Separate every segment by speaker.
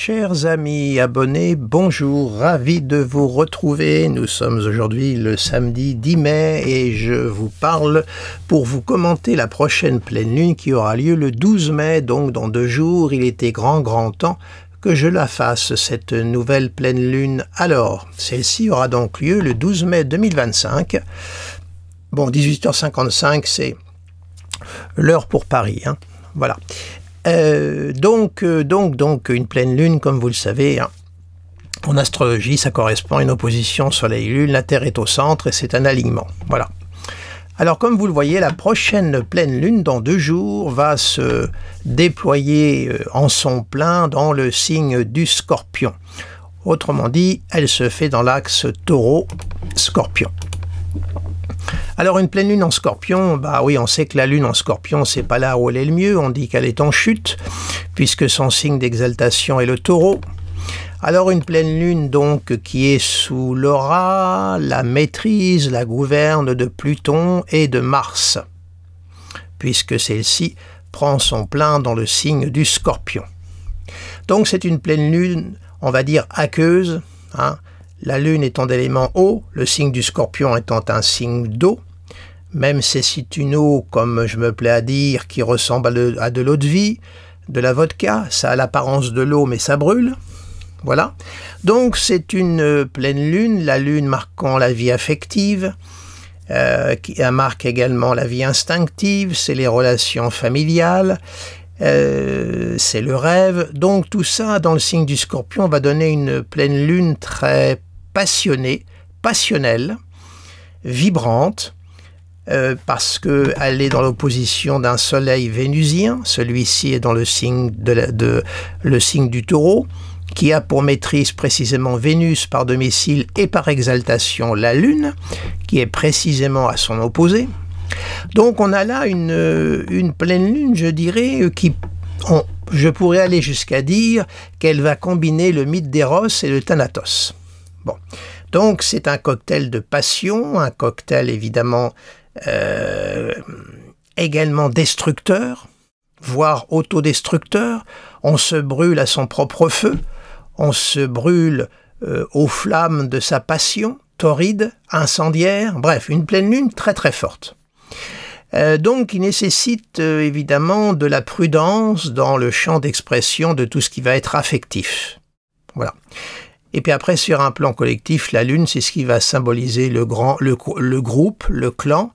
Speaker 1: chers amis abonnés, bonjour, ravi de vous retrouver. Nous sommes aujourd'hui le samedi 10 mai et je vous parle pour vous commenter la prochaine pleine lune qui aura lieu le 12 mai, donc dans 2 jours. Il était grand temps que je la fasse, cette nouvelle pleine lune. Alors, celle-ci aura donc lieu le 12 mai 2025. Bon, 18h55, c'est l'heure pour Paris, hein. Voilà. Donc, une pleine lune, comme vous le savez, hein, en astrologie, ça correspond à une opposition Soleil-Lune, la Terre est au centre et c'est un alignement. Voilà. Alors, comme vous le voyez, la prochaine pleine lune, dans 2 jours, va se déployer en son plein dans le signe du Scorpion. Autrement dit, elle se fait dans l'axe Taureau-Scorpion. Alors une pleine lune en Scorpion, bah oui, on sait que la lune en Scorpion, c'est pas là où elle est le mieux, on dit qu'elle est en chute, puisque son signe d'exaltation est le Taureau. Alors une pleine lune donc qui est sous l'aura, la maîtrise, la gouverne de Pluton et de Mars, puisque celle-ci prend son plein dans le signe du Scorpion. Donc c'est une pleine lune, on va dire aqueuse, hein. La lune étant d'élément eau, le signe du Scorpion étant un signe d'eau, même si c'est une eau, comme je me plais à dire, qui ressemble à de l'eau de vie, de la vodka, ça a l'apparence de l'eau mais ça brûle, voilà. Donc c'est une pleine lune, la lune marquant la vie affective, qui marque également la vie instinctive, c'est les relations familiales, c'est le rêve. Donc tout ça dans le signe du Scorpion va donner une pleine lune très passionnée, passionnelle, vibrante, parce qu'elle est dans l'opposition d'un soleil vénusien. Celui-ci est dans le signe, le signe du Taureau, qui a pour maîtrise précisément Vénus par domicile et par exaltation la Lune, qui est précisément à son opposé. Donc on a là une pleine lune, je dirais, je pourrais aller jusqu'à dire qu'elle va combiner le mythe d'Eros et le Thanatos. Bon, donc c'est un cocktail de passion, un cocktail évidemment également destructeur, voire autodestructeur. On se brûle à son propre feu, on se brûle aux flammes de sa passion, torride, incendiaire, bref, une pleine lune très forte. Donc il nécessite évidemment de la prudence dans le champ d'expression de tout ce qui va être affectif. Voilà. Et puis après, sur un plan collectif, la lune, c'est ce qui va symboliser le groupe, le clan,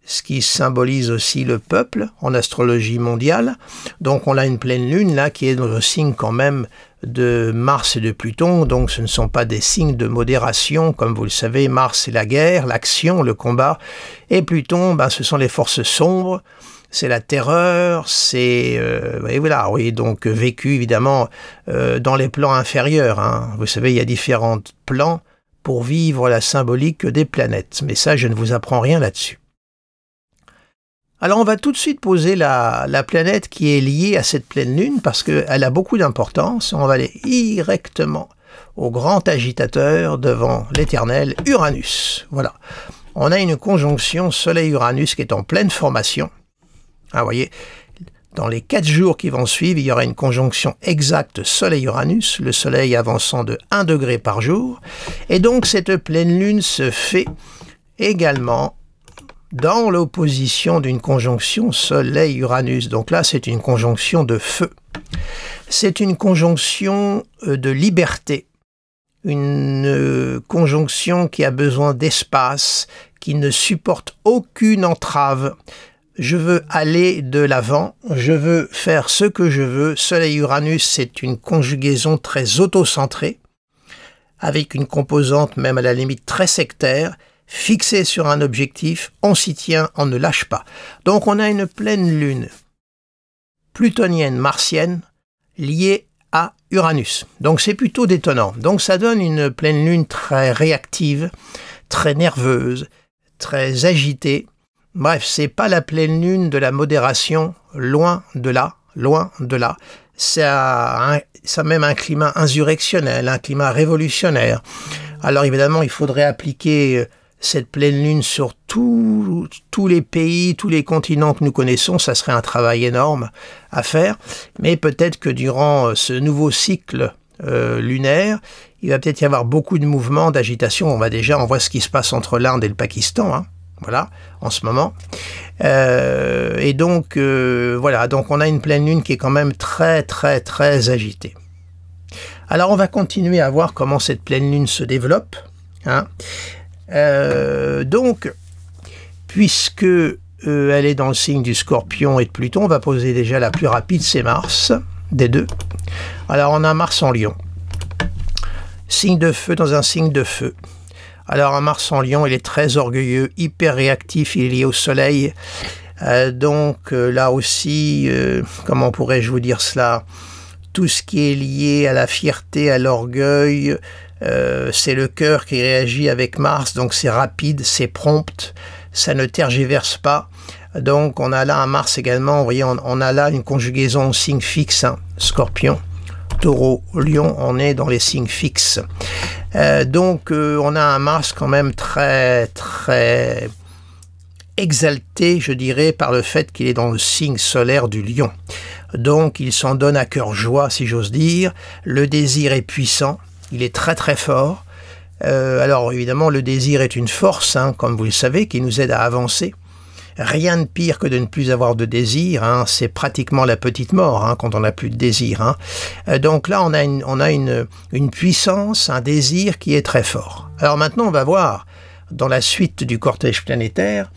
Speaker 1: ce qui symbolise aussi le peuple en astrologie mondiale. Donc on a une pleine lune là qui est dans le signe quand même de Mars et de Pluton, donc ce ne sont pas des signes de modération, comme vous le savez. Mars c'est la guerre, l'action, le combat, et Pluton, ben, ce sont les forces sombres, c'est la terreur, c'est voilà, oui, donc vécu évidemment dans les plans inférieurs, hein. Vous savez, il y a différents plans pour vivre la symbolique des planètes, mais ça je ne vous apprends rien là-dessus. Alors on va tout de suite poser la planète qui est liée à cette pleine lune parce qu'elle a beaucoup d'importance. On va aller directement au grand agitateur devant l'éternel Uranus. Voilà. On a une conjonction Soleil-Uranus qui est en pleine formation. Ah, vous voyez, dans les 4 jours qui vont suivre, il y aura une conjonction exacte Soleil-Uranus, le Soleil avançant de 1 degré par jour. Et donc cette pleine lune se fait également dans l'opposition d'une conjonction Soleil-Uranus. Donc là, c'est une conjonction de feu. C'est une conjonction de liberté. Une conjonction qui a besoin d'espace, qui ne supporte aucune entrave. Je veux aller de l'avant, je veux faire ce que je veux. Soleil-Uranus, c'est une conjugaison très autocentrée, avec une composante même à la limite très sectaire. Fixé sur un objectif, on s'y tient, on ne lâche pas. Donc on a une pleine lune plutonienne, martienne, liée à Uranus. Donc c'est plutôt détonnant. Donc ça donne une pleine lune très réactive, très nerveuse, très agitée. Bref, c'est pas la pleine lune de la modération, loin de là, loin de là. Ça a même un climat insurrectionnel, un climat révolutionnaire. Alors évidemment, il faudrait appliquer cette pleine lune sur tous les pays, tous les continents que nous connaissons. Ça serait un travail énorme à faire, mais peut-être que durant ce nouveau cycle lunaire, il va peut-être y avoir beaucoup de mouvements, d'agitation. On voit ce qui se passe entre l'Inde et le Pakistan, hein, voilà, en ce moment. Et donc, voilà, donc on a une pleine lune qui est quand même très, très, très agitée. Alors, on va continuer à voir comment cette pleine lune se développe, hein. Donc, puisque elle est dans le signe du Scorpion et de Pluton, on va poser déjà la plus rapide, c'est Mars, des deux. Alors, on a Mars en Lion. Signe de feu dans un signe de feu. Alors, un Mars en Lion, il est très orgueilleux, hyper réactif, il est lié au Soleil. Donc, là aussi, comment pourrais-je vous dire cela? Tout ce qui est lié à la fierté, à l'orgueil, c'est le cœur qui réagit avec Mars, donc c'est rapide, c'est prompt, ça ne tergiverse pas. Donc on a là un Mars également, vous voyez, on a là une conjugaison au signe fixe, hein, Scorpion, Taureau, Lion, on est dans les signes fixes. Donc on a un Mars quand même très très exalté, je dirais, par le fait qu'il est dans le signe solaire du Lion. Donc il s'en donne à cœur joie, si j'ose dire. Le désir est puissant, il est très très fort. Alors évidemment, le désir est une force, hein, comme vous le savez, qui nous aide à avancer. Rien de pire que de ne plus avoir de désir, hein, c'est pratiquement la petite mort, hein, quand on n'a plus de désir, hein. Donc là, on a une puissance, un désir qui est très fort. Alors maintenant, on va voir, dans la suite du cortège planétaire,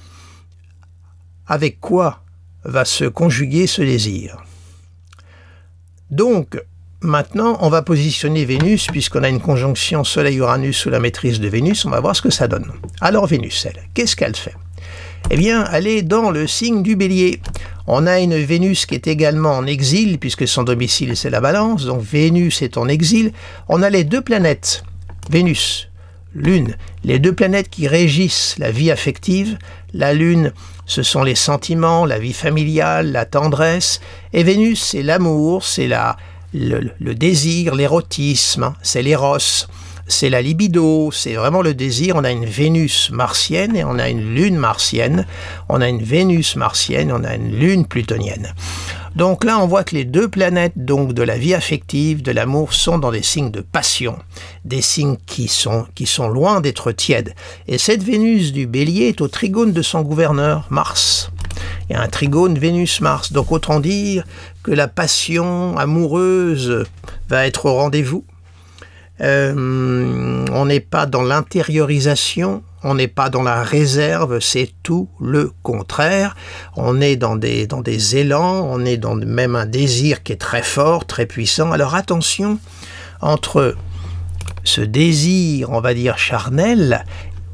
Speaker 1: avec quoi va se conjuguer ce désir. Donc, maintenant, on va positionner Vénus, puisqu'on a une conjonction Soleil-Uranus sous la maîtrise de Vénus, on va voir ce que ça donne. Alors Vénus, elle, qu'est-ce qu'elle fait? Eh bien, elle est dans le signe du Bélier. On a une Vénus qui est également en exil, puisque son domicile c'est la Balance, donc Vénus est en exil. On a les deux planètes, Vénus, Lune, les deux planètes qui régissent la vie affective. La Lune, ce sont les sentiments, la vie familiale, la tendresse, et Vénus, c'est l'amour, c'est le désir, l'érotisme, c'est l'éros, c'est la libido, c'est vraiment le désir. On a une Vénus martienne et on a une Lune martienne, on a une Vénus martienne, on a une Lune plutonienne. Donc là, on voit que les deux planètes donc de la vie affective, de l'amour, sont dans des signes de passion, des signes qui sont loin d'être tièdes. Et cette Vénus du Bélier est au trigone de son gouverneur, Mars. Il y a un trigone Vénus-Mars, donc autant dire que la passion amoureuse va être au rendez-vous. On n'est pas dans l'intériorisation, on n'est pas dans la réserve, c'est tout le contraire. On est dans des élans, on est dans même un désir qui est très fort, très puissant. Alors attention, entre ce désir, on va dire charnel,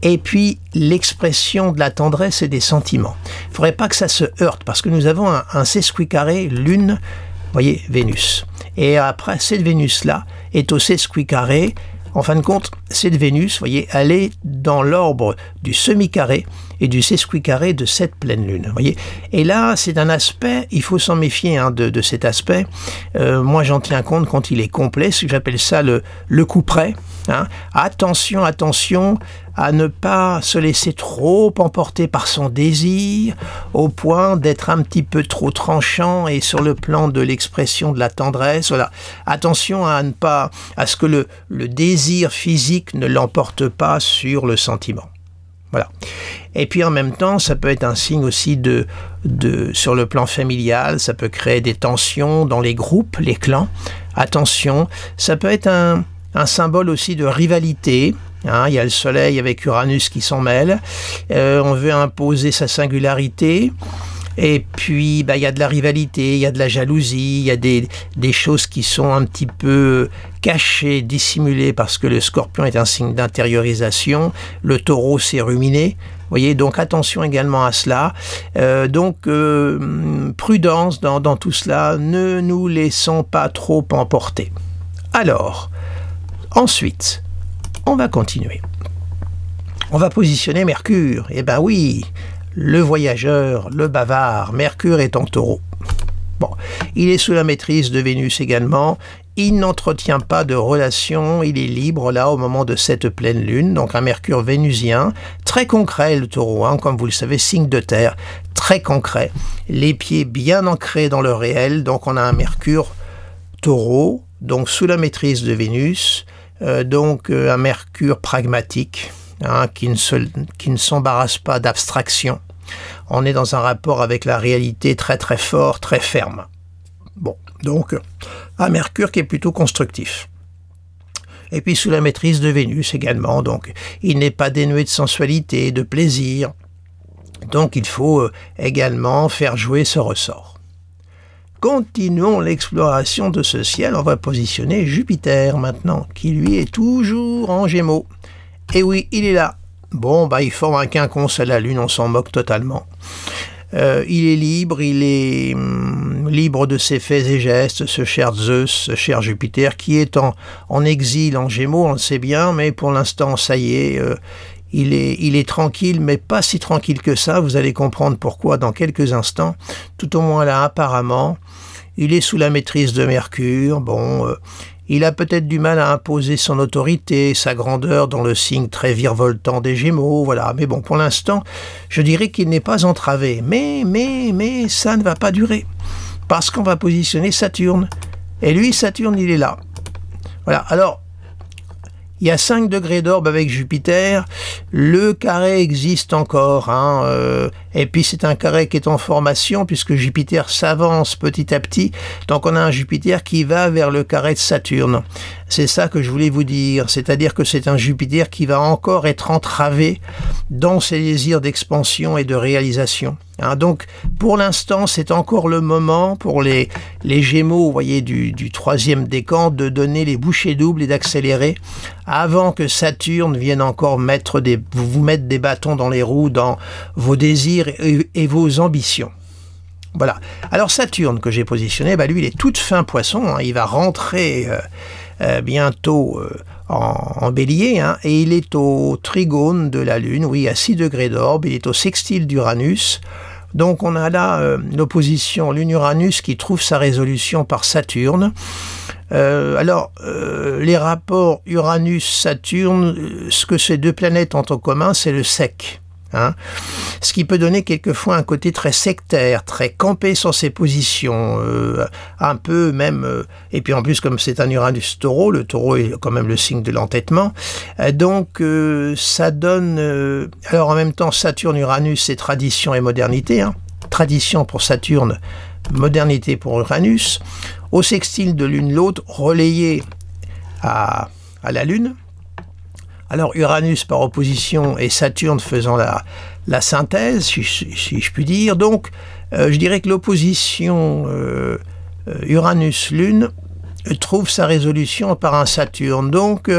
Speaker 1: et puis l'expression de la tendresse et des sentiments. Il ne faudrait pas que ça se heurte, parce que nous avons un sesquicarré Lune, vous voyez, Vénus. Et après, cette Vénus-là est au sesquicarré. En fin de compte, cette Vénus, vous voyez, elle est dans l'ordre du semi-carré et du sesquicarré de cette pleine lune. Vous voyez. Et là, c'est un aspect, il faut s'en méfier, hein, de cet aspect. Moi, j'en tiens compte quand il est complet, ce que j'appelle ça le coup près. Hein. Attention, attention à ne pas se laisser trop emporter par son désir au point d'être un petit peu trop tranchant et sur le plan de l'expression de la tendresse. Voilà. Attention à ce que le désir physique ne l'emporte pas sur le sentiment. Voilà. Et puis en même temps, ça peut être un signe aussi sur le plan familial, ça peut créer des tensions dans les groupes, les clans. Attention, ça peut être un symbole aussi de rivalité. Hein, il y a le Soleil avec Uranus qui s'en mêle. On veut imposer sa singularité. Et puis, il y a de la rivalité, il y a de la jalousie, il y a des choses qui sont un petit peu cachées, dissimulées, parce que le Scorpion est un signe d'intériorisation. Le Taureau, c'est ruminé. Vous voyez, donc attention également à cela. Prudence dans tout cela. Ne nous laissons pas trop emporter. Alors, ensuite, on va continuer. On va positionner Mercure. Eh ben oui, le voyageur, le bavard, Mercure est en Taureau. Bon, il est sous la maîtrise de Vénus également. Il n'entretient pas de relation, il est libre là au moment de cette pleine lune. Donc un Mercure vénusien, très concret le Taureau, hein, comme vous le savez, signe de terre, très concret. Les pieds bien ancrés dans le réel, donc on a un Mercure Taureau, donc sous la maîtrise de Vénus, donc un Mercure pragmatique, hein, qui ne s'embarrasse pas d'abstraction. On est dans un rapport avec la réalité très très fort, très ferme. Bon, donc un Mercure qui est plutôt constructif. Et puis sous la maîtrise de Vénus également, donc il n'est pas dénué de sensualité, de plaisir. Donc il faut également faire jouer ce ressort. Continuons l'exploration de ce ciel, on va positionner Jupiter maintenant, qui lui est toujours en Gémeaux. Et oui, il est là. Bon, bah il forme un quinconce à la Lune, on s'en moque totalement. Il est libre libre de ses faits et gestes, ce cher Zeus, ce cher Jupiter, qui est en exil en Gémeaux, on le sait bien, mais pour l'instant, ça y est, il est tranquille, mais pas si tranquille que ça, vous allez comprendre pourquoi dans quelques instants, tout au moins là, apparemment, il est sous la maîtrise de Mercure, bon... il a peut-être du mal à imposer son autorité, sa grandeur dans le signe très virevoltant des Gémeaux, voilà. Mais bon, pour l'instant, je dirais qu'il n'est pas entravé. Mais ça ne va pas durer. Parce qu'on va positionner Saturne. Et lui, Saturne, il est là. Voilà. Alors, il y a 5 degrés d'orbe avec Jupiter. Le carré existe encore, hein, et puis c'est un carré qui est en formation puisque Jupiter s'avance petit à petit. Donc on a un Jupiter qui va vers le carré de Saturne. C'est ça que je voulais vous dire, c'est-à-dire que c'est un Jupiter qui va encore être entravé dans ses désirs d'expansion et de réalisation. Hein, donc pour l'instant c'est encore le moment pour les Gémeaux, vous voyez, du 3e décan, de donner les bouchées doubles et d'accélérer avant que Saturne vienne encore vous mettre des bâtons dans les roues dans vos désirs et vos ambitions. Voilà. Alors Saturne que j'ai positionné, bah lui il est toute fin Poisson, hein, il va rentrer bientôt en Bélier, hein, et il est au trigone de la Lune, oui, à 6 degrés d'orbe, il est au sextile d'Uranus. Donc on a là l'opposition Lune-Uranus qui trouve sa résolution par Saturne. Les rapports Uranus-Saturne, ce que ces deux planètes ont en commun, c'est le sec. Hein, ce qui peut donner quelquefois un côté très sectaire, très campé sur ses positions, un peu même, et puis en plus comme c'est un Uranus taureau, le taureau est quand même le signe de l'entêtement, donc ça donne, alors en même temps Saturne-Uranus c'est tradition et modernité, hein, tradition pour Saturne, modernité pour Uranus, au sextile de l'une l'autre, relayé à la Lune. Alors Uranus par opposition et Saturne faisant la synthèse, si je puis dire. Donc je dirais que l'opposition Uranus-Lune trouve sa résolution par un Saturne. Donc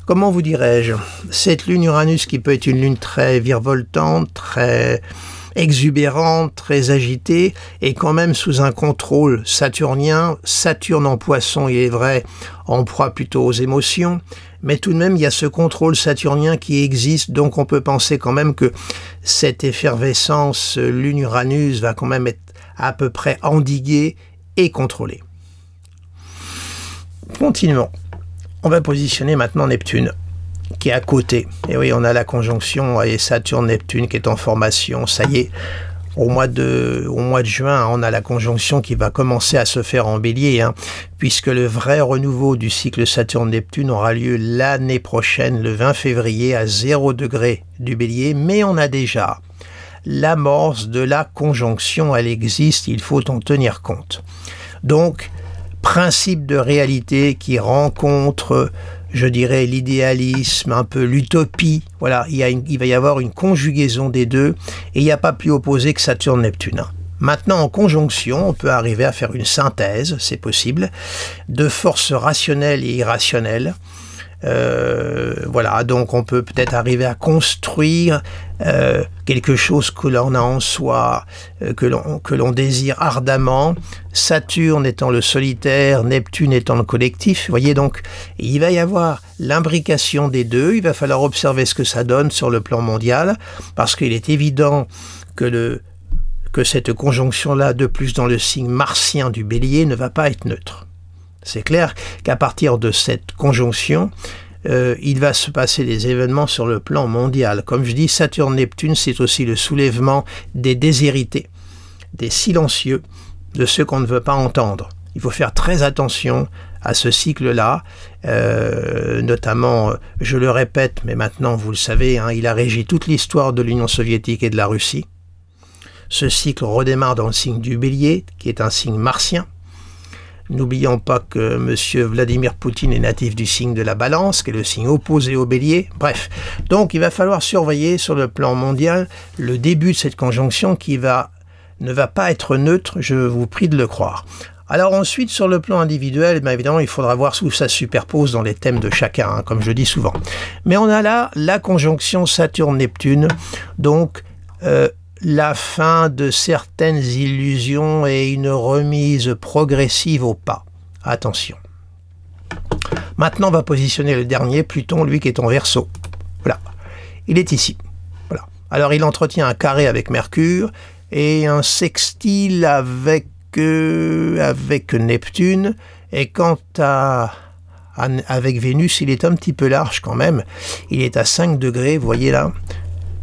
Speaker 1: comment vous dirais-je, cette Lune Uranus qui peut être une Lune très virevoltante, très exubérante, très agitée, et quand même sous un contrôle saturnien. Saturne en Poisson, il est vrai, en proie plutôt aux émotions, mais tout de même il y a ce contrôle saturnien qui existe, donc on peut penser quand même que cette effervescence Lune-Uranus va quand même être à peu près endiguée et contrôlée. Continuons. On va positionner maintenant Neptune, qui est à côté. Et oui, on a la conjonction Saturne-Neptune qui est en formation. Ça y est, au mois de juin, on a la conjonction qui va commencer à se faire en Bélier, hein, puisque le vrai renouveau du cycle Saturne-Neptune aura lieu l'année prochaine, le 20 février, à 0 degré du Bélier. Mais on a déjà l'amorce de la conjonction. Elle existe, il faut en tenir compte. Donc, principe de réalité qui rencontre, je dirais, l'idéalisme, un peu l'utopie. Voilà, il va y avoir une conjugaison des deux, et il n'y a pas plus opposé que Saturne-Neptune. Maintenant, en conjonction, on peut arriver à faire une synthèse, c'est possible, de forces rationnelles et irrationnelles. Voilà, donc on peut peut-être arriver à construire quelque chose que l'on a en soi, que l'on désire ardemment, Saturne étant le solitaire, Neptune étant le collectif. Vous voyez, donc il va y avoir l'imbrication des deux, il va falloir observer ce que ça donne sur le plan mondial, parce qu'il est évident que cette conjonction-là, de plus dans le signe martien du Bélier, ne va pas être neutre. C'est clair qu'à partir de cette conjonction, il va se passer des événements sur le plan mondial. Comme je dis, Saturne-Neptune, c'est aussi le soulèvement des déshérités, des silencieux, de ceux qu'on ne veut pas entendre. Il faut faire très attention à ce cycle-là, notamment, je le répète, mais maintenant vous le savez, hein, il a régi toute l'histoire de l'Union soviétique et de la Russie. Ce cycle redémarre dans le signe du Bélier, qui est un signe martien. N'oublions pas que M. Vladimir Poutine est natif du signe de la Balance, qui est le signe opposé au Bélier. Bref, donc il va falloir surveiller sur le plan mondial le début de cette conjonction qui ne va pas être neutre, je vous prie de le croire. Alors ensuite, sur le plan individuel, bien évidemment, il faudra voir où ça se superpose dans les thèmes de chacun, hein, comme je dis souvent. Mais on a là la conjonction Saturne-Neptune, donc la fin de certaines illusions et une remise progressive au pas. Attention. Maintenant, on va positionner le dernier, Pluton, lui qui est en Verseau. Voilà. Il est ici. Voilà. Alors, il entretient un carré avec Mercure et un sextile avec Neptune. Et quant avec Vénus, il est un petit peu large quand même. Il est à 5 degrés, vous voyez là.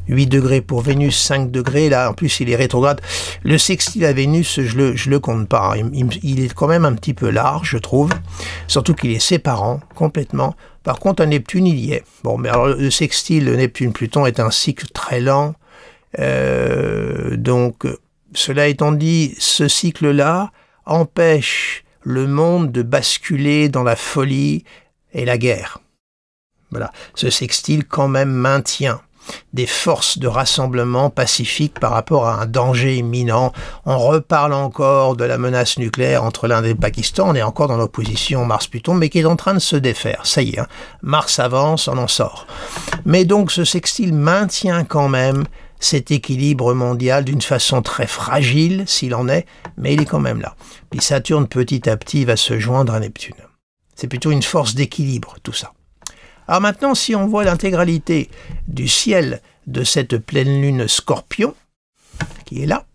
Speaker 1: 8 degrés pour Vénus, 5 degrés, là, en plus il est rétrograde. Le sextile à Vénus, je le compte pas, il est quand même un petit peu large, je trouve, surtout qu'il est séparant, complètement. Par contre, à Neptune, il y est. Bon, mais alors le sextile Neptune-Pluton est un cycle très lent, donc, cela étant dit, ce cycle-là empêche le monde de basculer dans la folie et la guerre. Voilà, ce sextile quand même maintient des forces de rassemblement pacifique par rapport à un danger imminent. On reparle encore de la menace nucléaire entre l'Inde et le Pakistan, on est encore dans l'opposition Mars-Pluton, mais qui est en train de se défaire. Ça y est, hein. Mars avance, on en sort. Mais donc ce sextile maintient quand même cet équilibre mondial d'une façon très fragile, s'il en est, mais il est quand même là. Puis Saturne, petit à petit, va se joindre à Neptune. C'est plutôt une force d'équilibre, tout ça. Alors maintenant, si on voit l'intégralité du ciel de cette pleine lune Scorpion, qui est là,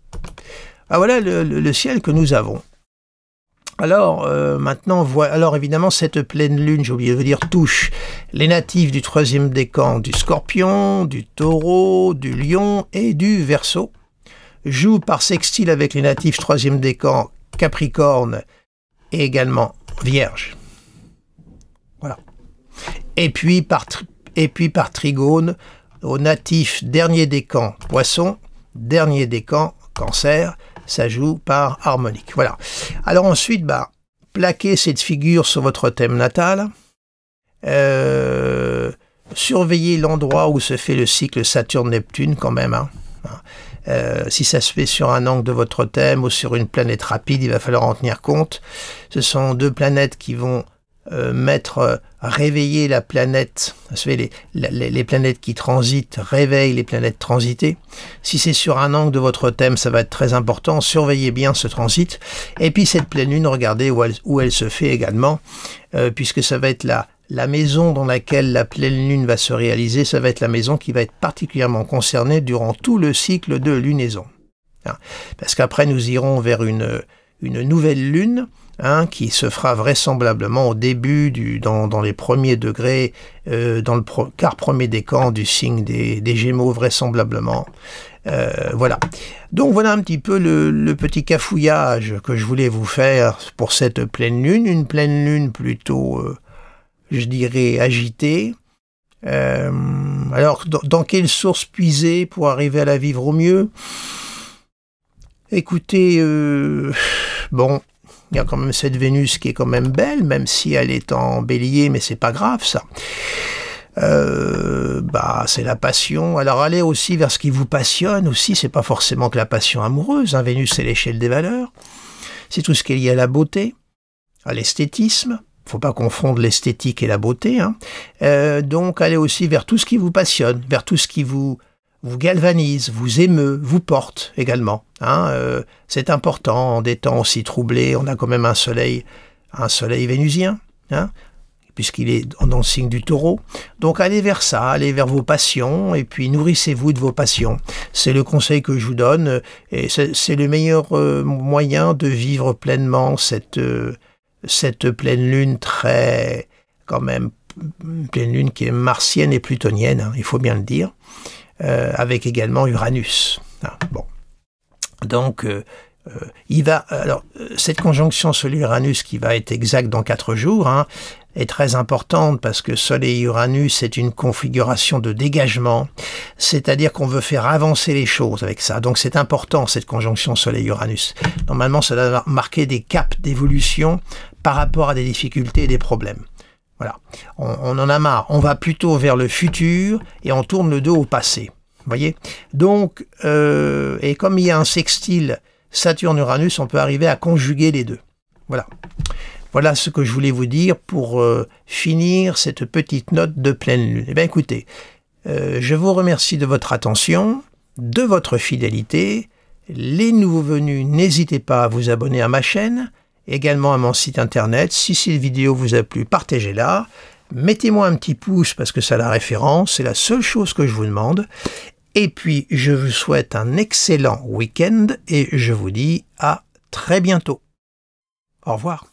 Speaker 1: ah voilà le ciel que nous avons. Alors maintenant, alors évidemment, cette pleine lune, j'ai oublié de vous dire, touche les natifs du 3e décan du Scorpion, du Taureau, du Lion et du Verseau, joue par sextile avec les natifs 3e décan Capricorne et également Vierge. Voilà. Et puis par trigone aux natifs dernier décan Poisson, dernier décan Cancer, ça joue par harmonique. Voilà. Alors ensuite, plaquez cette figure sur votre thème natal, surveillez l'endroit où se fait le cycle Saturne-Neptune quand même, hein. Si ça se fait sur un angle de votre thème ou sur une planète rapide, il va falloir en tenir compte. Ce sont deux planètes qui vont réveiller la planète. Vous savez, les planètes qui transitent réveillent les planètes transitées. Si c'est sur un angle de votre thème, ça va être très important. Surveillez bien ce transit. Et puis cette pleine lune, regardez où elle se fait également, puisque ça va être la maison dans laquelle la pleine lune va se réaliser. Ça va être la maison qui va être particulièrement concernée durant tout le cycle de lunaison. Parce qu'après, nous irons vers une nouvelle lune, qui se fera vraisemblablement au début, dans les premiers degrés, dans le quart premier décan du signe des Gémeaux, vraisemblablement. Voilà. Donc voilà un petit peu le petit cafouillage que je voulais vous faire pour cette pleine lune. Une pleine lune plutôt, je dirais, agitée. Alors, dans quelle source puiser pour arriver à la vivre au mieux? Écoutez, bon... Il y a quand même cette Vénus qui est quand même belle, même si elle est en bélier, mais c'est pas grave ça. C'est la passion. Alors allez aussi vers ce qui vous passionne aussi, c'est pas forcément que la passion amoureuse, hein. Vénus c'est l'échelle des valeurs, c'est tout ce qui est lié à la beauté, à l'esthétisme. Faut pas confondre l'esthétique et la beauté, hein. Donc allez aussi vers tout ce qui vous passionne, vers tout ce qui vous galvanise, vous émeut, vous porte également. C'est important en des temps aussi troublés. On a quand même un soleil vénusien, puisqu'il est dans le signe du Taureau. Donc allez vers ça, allez vers vos passions, et puis nourrissez-vous de vos passions. C'est le conseil que je vous donne, et c'est le meilleur moyen de vivre pleinement cette pleine lune très, quand même, pleine lune qui est martienne et plutonienne, hein, il faut bien le dire. Avec également Uranus. Bon. Donc, Cette conjonction Soleil-Uranus qui va être exacte dans 4 jours, hein, est très importante parce que Soleil-Uranus est une configuration de dégagement, c'est-à-dire qu'on veut faire avancer les choses avec ça. Donc c'est important cette conjonction Soleil-Uranus. Normalement, ça doit marquer des caps d'évolution par rapport à des difficultés et des problèmes. Voilà, on en a marre. On va plutôt vers le futur et on tourne le dos au passé. Vous voyez? Donc, et comme il y a un sextile Saturne-Uranus, on peut arriver à conjuguer les deux. Voilà. Voilà ce que je voulais vous dire pour finir cette petite note de pleine lune. Eh bien écoutez, je vous remercie de votre attention, de votre fidélité. Les nouveaux venus, n'hésitez pas à vous abonner à ma chaîne, également à mon site internet. Si cette vidéo vous a plu, partagez-la. Mettez-moi un petit pouce parce que ça a la référence, c'est la seule chose que je vous demande. Et puis, je vous souhaite un excellent week-end et je vous dis à très bientôt. Au revoir.